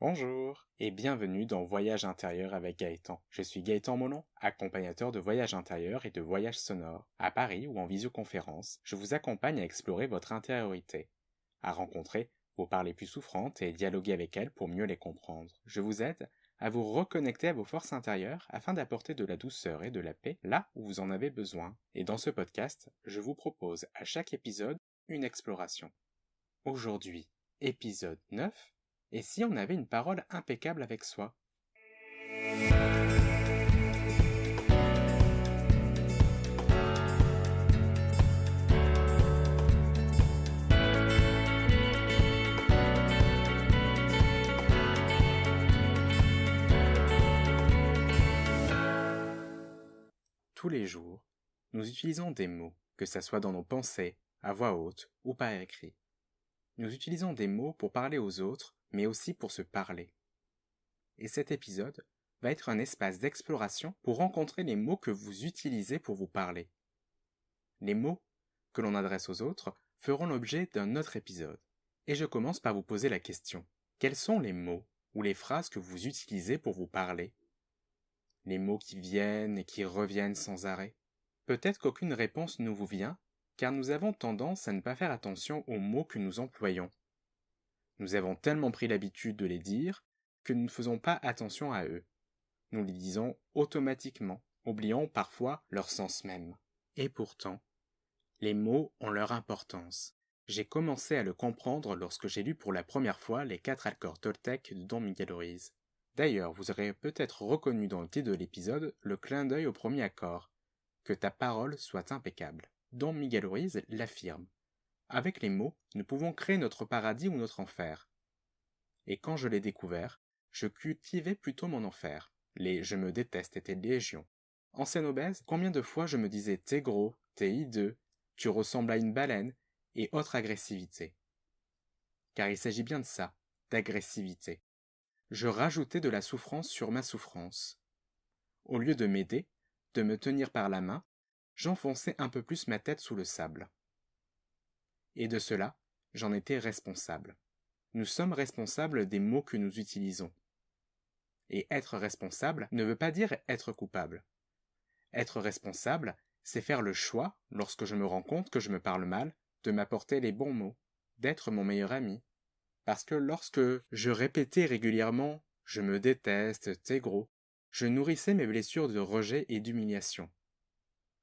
Bonjour et bienvenue dans Voyage intérieur avec Gaëtan. Je suis Gaëtan Molon, accompagnateur de voyage intérieur et de voyage sonore. À Paris ou en visioconférence, je vous accompagne à explorer votre intériorité, à rencontrer vos parts les plus souffrantes et dialoguer avec elles pour mieux les comprendre. Je vous aide à vous reconnecter à vos forces intérieures afin d'apporter de la douceur et de la paix là où vous en avez besoin. Et dans ce podcast, je vous propose à chaque épisode une exploration. Aujourd'hui, épisode 9. Et si on avait une parole impeccable avec soi? Tous les jours, nous utilisons des mots, que ce soit dans nos pensées, à voix haute ou par écrit. Nous utilisons des mots pour parler aux autres, mais aussi pour se parler. Et cet épisode va être un espace d'exploration pour rencontrer les mots que vous utilisez pour vous parler. Les mots que l'on adresse aux autres feront l'objet d'un autre épisode. Et je commence par vous poser la question. Quels sont les mots ou les phrases que vous utilisez pour vous parler? Les mots qui viennent et qui reviennent sans arrêt? Peut-être qu'aucune réponse ne vous vient, car nous avons tendance à ne pas faire attention aux mots que nous employons. Nous avons tellement pris l'habitude de les dire que nous ne faisons pas attention à eux. Nous les disons automatiquement, oubliant parfois leur sens même. Et pourtant, les mots ont leur importance. J'ai commencé à le comprendre lorsque j'ai lu pour la première fois les 4 accords toltèques de Don Miguel Ruiz. D'ailleurs, vous aurez peut-être reconnu dans le titre de l'épisode le clin d'œil au premier accord, que ta parole soit impeccable. Don Miguel Ruiz l'affirme. Avec les mots, nous pouvons créer notre paradis ou notre enfer. Et quand je l'ai découvert, je cultivais plutôt mon enfer. Les je me déteste étaient légion. Ancienne obèse, combien de fois je me disais t'es gros, t'es hideux, tu ressembles à une baleine, et autre agressivité. Car il s'agit bien de ça, d'agressivité. Je rajoutais de la souffrance sur ma souffrance. Au lieu de m'aider, de me tenir par la main, j'enfonçais un peu plus ma tête sous le sable. Et de cela, j'en étais responsable. Nous sommes responsables des mots que nous utilisons. Et être responsable ne veut pas dire être coupable. Être responsable, c'est faire le choix, lorsque je me rends compte que je me parle mal, de m'apporter les bons mots, d'être mon meilleur ami. Parce que lorsque je répétais régulièrement « je me déteste, t'es gros », je nourrissais mes blessures de rejet et d'humiliation.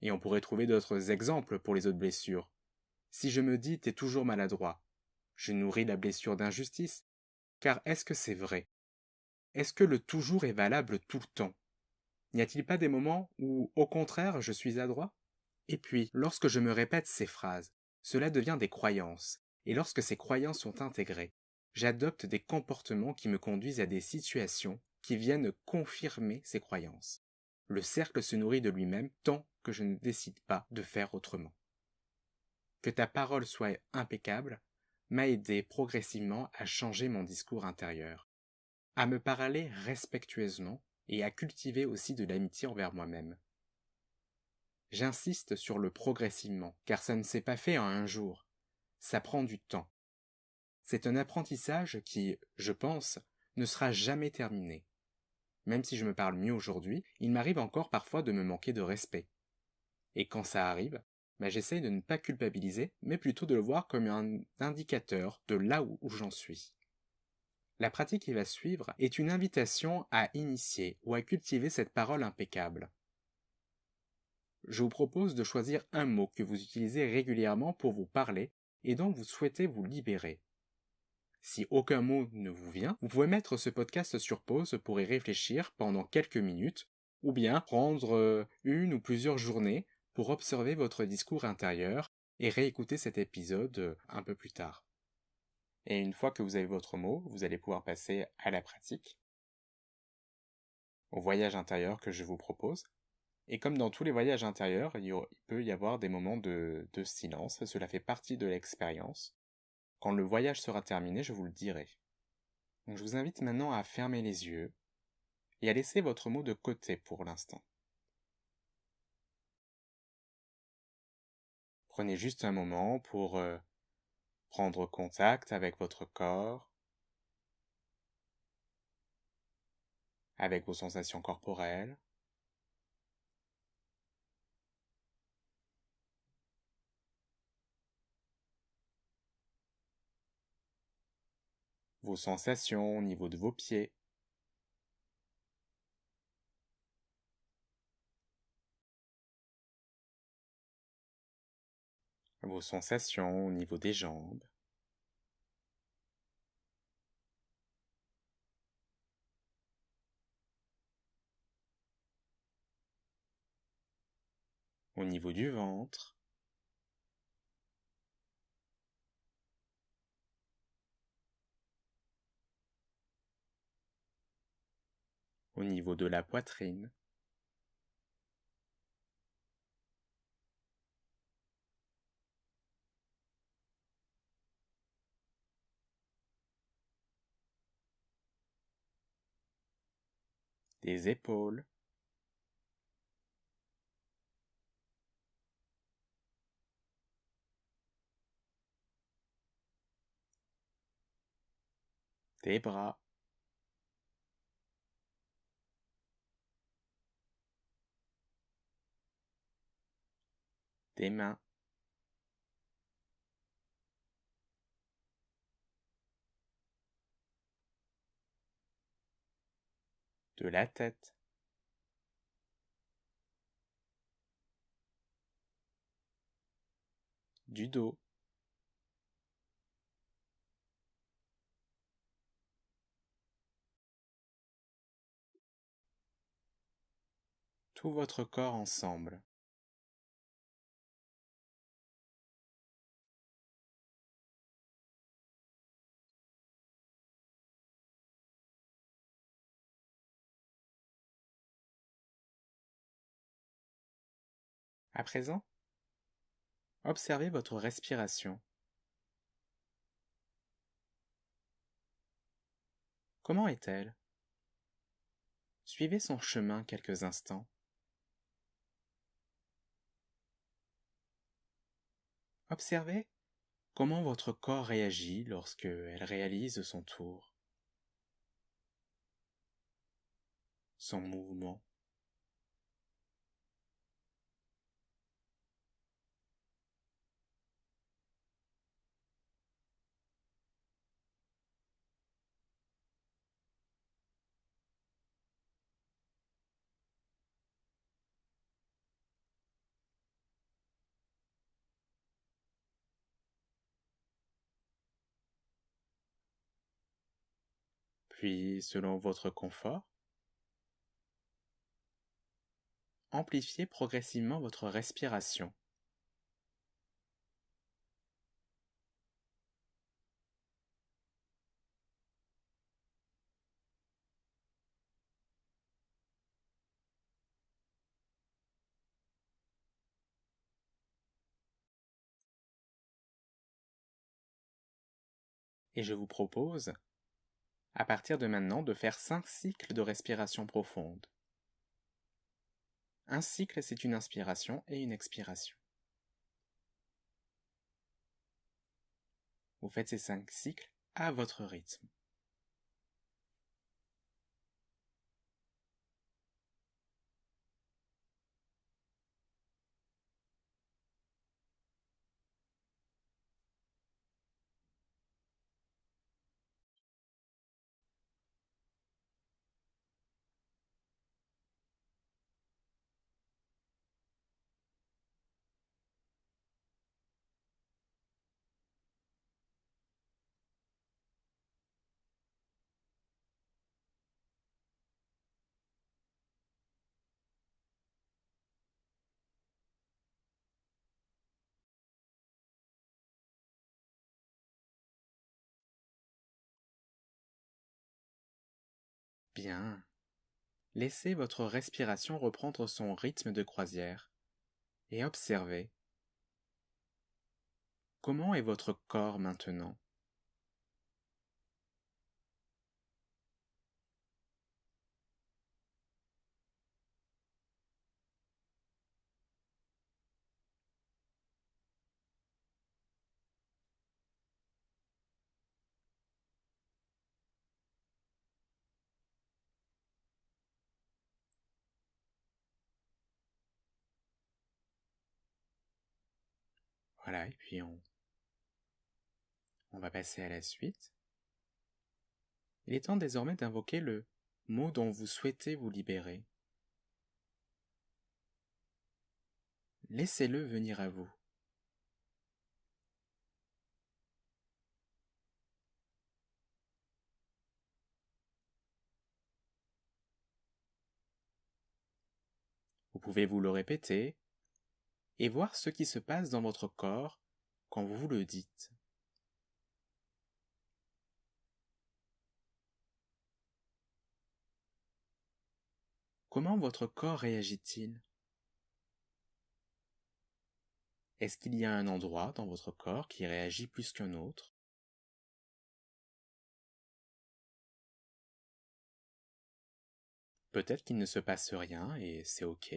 Et on pourrait trouver d'autres exemples pour les autres blessures. Si je me dis « t'es toujours maladroit », je nourris la blessure d'injustice. Car est-ce que c'est vrai? Est-ce que le toujours est valable tout le temps? N'y a-t-il pas des moments où, au contraire, je suis adroit? Et puis, lorsque je me répète ces phrases, cela devient des croyances, et lorsque ces croyances sont intégrées, j'adopte des comportements qui me conduisent à des situations qui viennent confirmer ces croyances. Le cercle se nourrit de lui-même tant que je ne décide pas de faire autrement. Que ta parole soit impeccable m'a aidé progressivement à changer mon discours intérieur, à me parler respectueusement et à cultiver aussi de l'amitié envers moi-même. J'insiste sur le progressivement, car ça ne s'est pas fait en un jour. Ça prend du temps. C'est un apprentissage qui, je pense, ne sera jamais terminé. Même si je me parle mieux aujourd'hui, il m'arrive encore parfois de me manquer de respect. Et quand ça arrive, j'essaye de ne pas culpabiliser, mais plutôt de le voir comme un indicateur de là où j'en suis. La pratique qui va suivre est une invitation à initier ou à cultiver cette parole impeccable. Je vous propose de choisir un mot que vous utilisez régulièrement pour vous parler et dont vous souhaitez vous libérer. Si aucun mot ne vous vient, vous pouvez mettre ce podcast sur pause pour y réfléchir pendant quelques minutes, ou bien prendre une ou plusieurs journées pour observer votre discours intérieur et réécouter cet épisode un peu plus tard. Et une fois que vous avez votre mot, vous allez pouvoir passer à la pratique, au voyage intérieur que je vous propose. Et comme dans tous les voyages intérieurs, il peut y avoir des moments de silence, cela fait partie de l'expérience. Quand le voyage sera terminé, je vous le dirai. Donc je vous invite maintenant à fermer les yeux et à laisser votre mot de côté pour l'instant. Prenez juste un moment pour prendre contact avec votre corps, avec vos sensations corporelles, vos sensations au niveau de vos pieds, vos sensations au niveau des jambes, au niveau du ventre, au niveau de la poitrine, des épaules, des bras, des mains, de la tête, du dos, tout votre corps ensemble. À présent, observez votre respiration. Comment est-elle? Suivez son chemin quelques instants. Observez comment votre corps réagit lorsque elle réalise son tour, son mouvement. Puis, selon votre confort, amplifiez progressivement votre respiration. Et je vous propose, à partir de maintenant, de faire 5 cycles de respiration profonde. Un cycle, c'est une inspiration et une expiration. Vous faites ces 5 cycles à votre rythme. Bien. Laissez votre respiration reprendre son rythme de croisière et observez comment est votre corps maintenant. Voilà, et puis on va passer à la suite. Il est temps désormais d'invoquer le mot dont vous souhaitez vous libérer. Laissez-le venir à vous. Vous pouvez vous le répéter et voir ce qui se passe dans votre corps quand vous vous le dites. Comment votre corps réagit-il? Est-ce qu'il y a un endroit dans votre corps qui réagit plus qu'un autre? Peut-être qu'il ne se passe rien et c'est OK.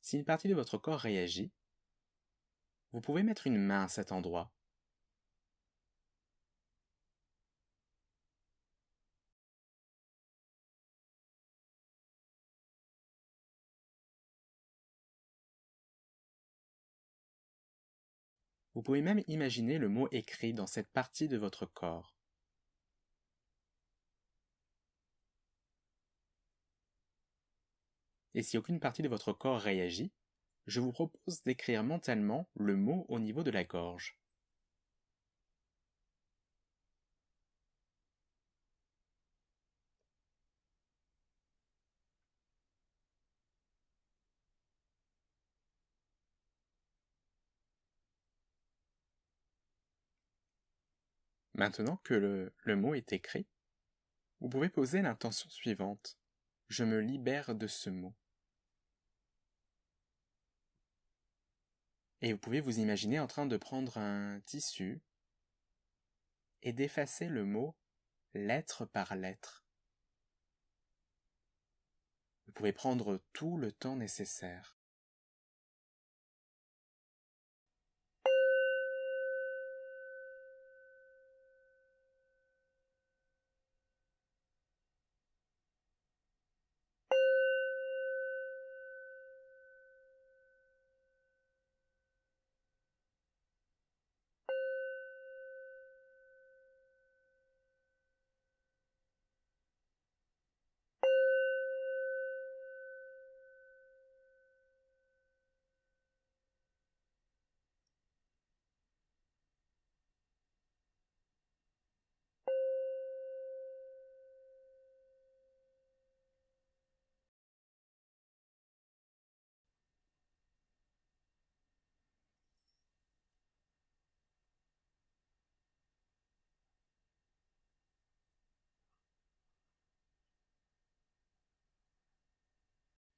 Si une partie de votre corps réagit, vous pouvez mettre une main à cet endroit. Vous pouvez même imaginer le mot écrit dans cette partie de votre corps. Et si aucune partie de votre corps réagit, je vous propose d'écrire mentalement le mot au niveau de la gorge. Maintenant que le mot est écrit, vous pouvez poser l'intention suivante. Je me libère de ce mot. Et vous pouvez vous imaginer en train de prendre un tissu et d'effacer le mot lettre par lettre. Vous pouvez prendre tout le temps nécessaire.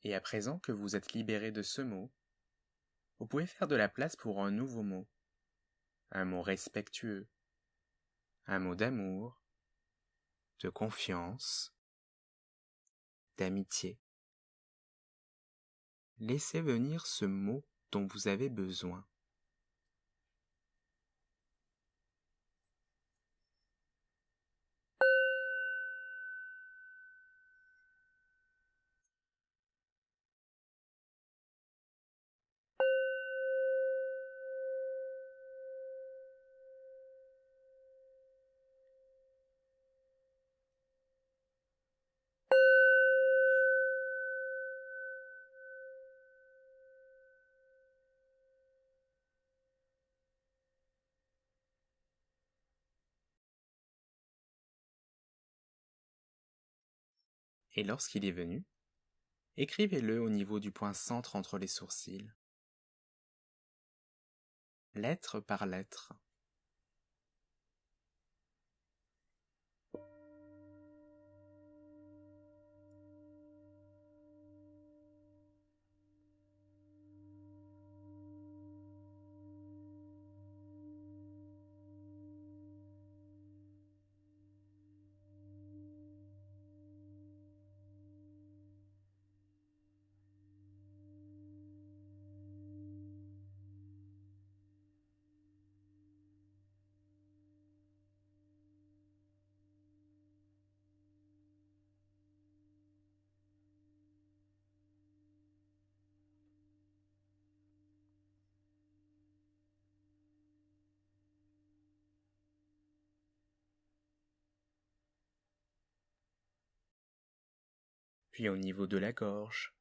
Et à présent que vous êtes libéré de ce mot, vous pouvez faire de la place pour un nouveau mot. Un mot respectueux, un mot d'amour, de confiance, d'amitié. Laissez venir ce mot dont vous avez besoin. Et lorsqu'il est venu, écrivez-le au niveau du point centre entre les sourcils. Lettre par lettre. puis au niveau de la gorge.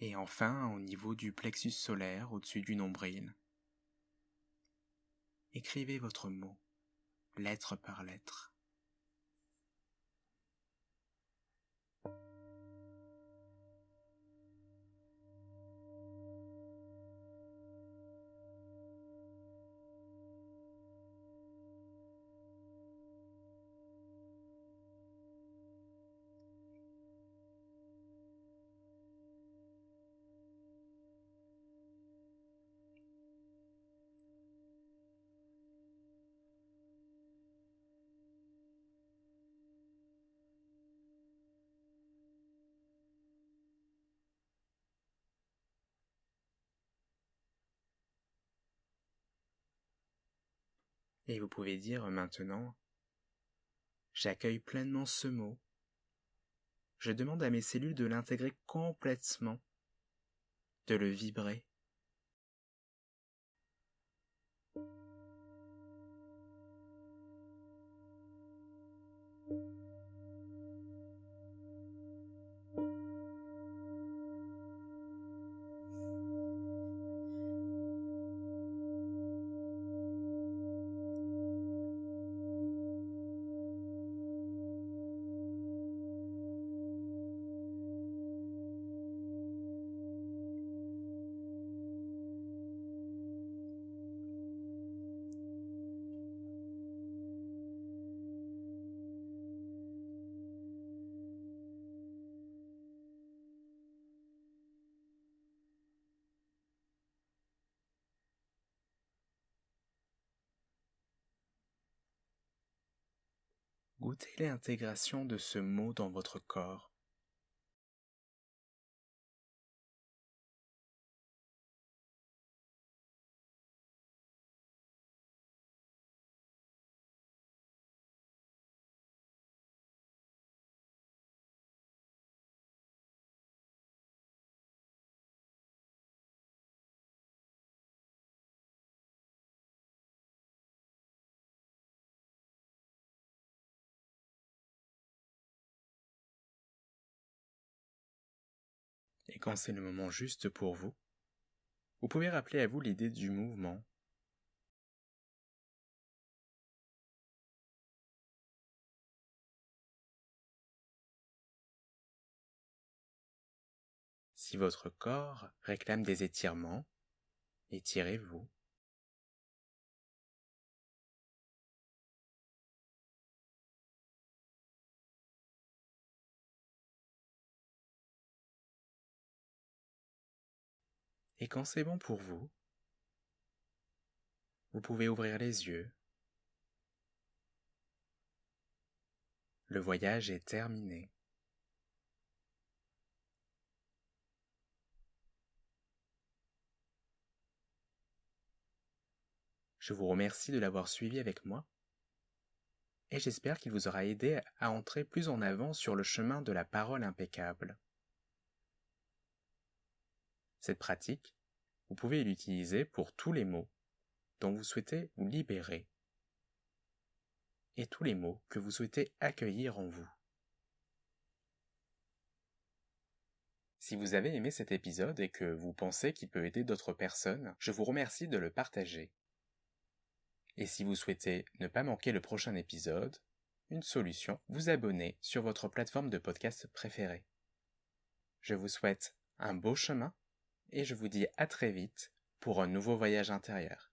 Et enfin, au niveau du plexus solaire, au-dessus du nombril, écrivez votre mot, lettre par lettre. Et vous pouvez dire maintenant, j'accueille pleinement ce mot. Je demande à mes cellules de l'intégrer complètement, de le vibrer. Goûtez l'intégration de ce mot dans votre corps. Et quand c'est le moment juste pour vous, vous pouvez rappeler à vous l'idée du mouvement. Si votre corps réclame des étirements, étirez-vous. Et quand c'est bon pour vous, vous pouvez ouvrir les yeux. Le voyage est terminé. Je vous remercie de l'avoir suivi avec moi et j'espère qu'il vous aura aidé à entrer plus en avant sur le chemin de la parole impeccable. Cette pratique, vous pouvez l'utiliser pour tous les mots dont vous souhaitez vous libérer et tous les mots que vous souhaitez accueillir en vous. Si vous avez aimé cet épisode et que vous pensez qu'il peut aider d'autres personnes, je vous remercie de le partager. Et si vous souhaitez ne pas manquer le prochain épisode, une solution, vous abonner sur votre plateforme de podcast préférée. Je vous souhaite un beau chemin et je vous dis à très vite pour un nouveau voyage intérieur.